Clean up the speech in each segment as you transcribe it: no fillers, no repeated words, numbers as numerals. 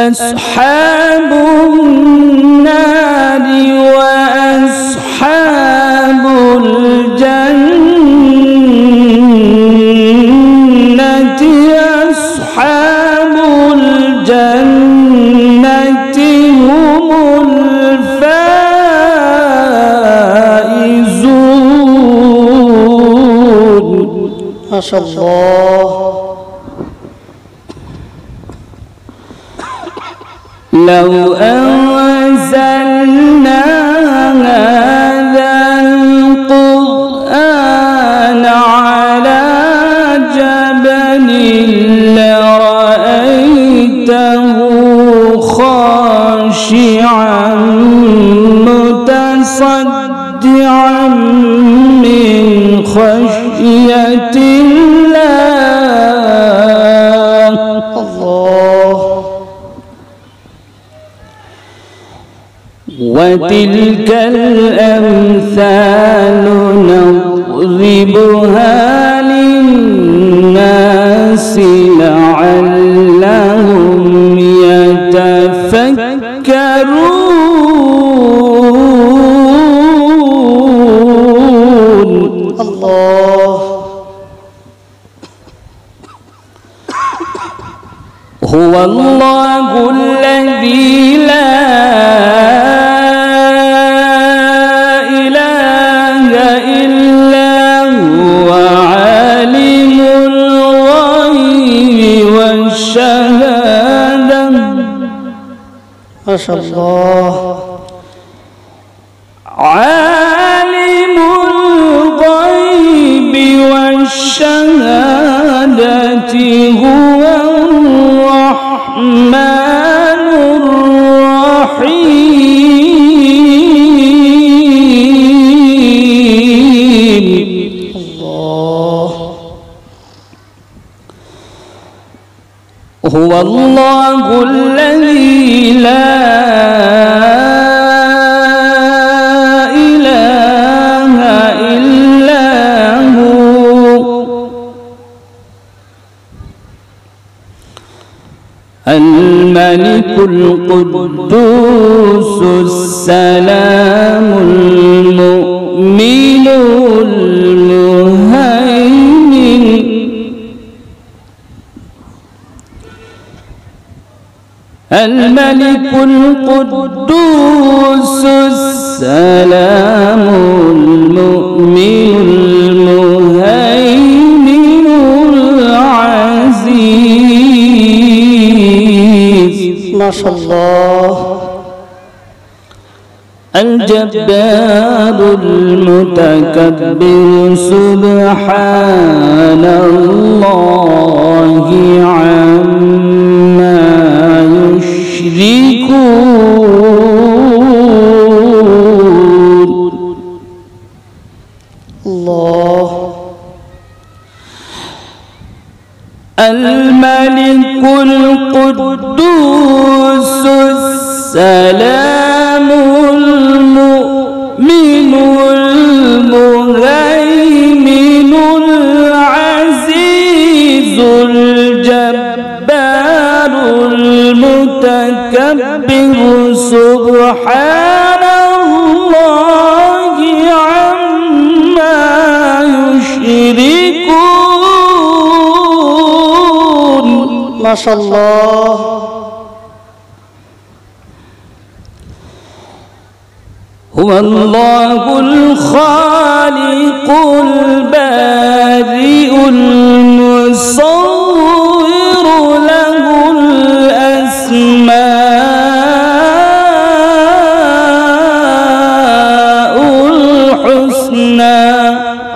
أصحاب النار وأصحاب الجنة أصحاب الجنة هم الفائزون. ما شاء الله. لو أنزلنا هذا القرآن على جبل لرأيته خاشعا متصدعا من خشية الله. الله. وتلك الأمثال نضربها للناس لعلهم يتفكرون. الله. هو الله الذي لا ما شاء الله. عالم الغيب والشهادة هو الرحمن الرحيم. الله. هو الله الذي لا إله إلا هو الملك القدوس السلام المؤمن المهيمن الملك القدوس السلام المؤمن المهيمن العزيز. ما شاء الله. الجبار المتكبر سبحان الله عما يشركون. الله. الملك القدوس السلام المؤمن المهيمن العزيز الجبار المتكبر سبحان الله عما يشركون. ما شاء الله. هو الله الخالق البارئ المصور له الأسماء الحسنى.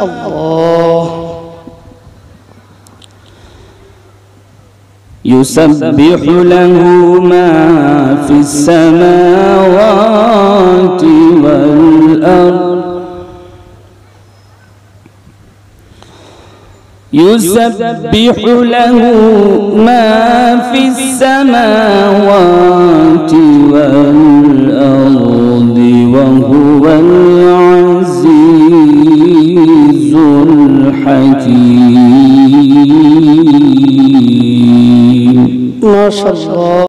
الله. يسبح له ما في السماوات والأرض يسبح له ما في السماوات والأرض وهو العزيز الحكيم. ما شاء الله.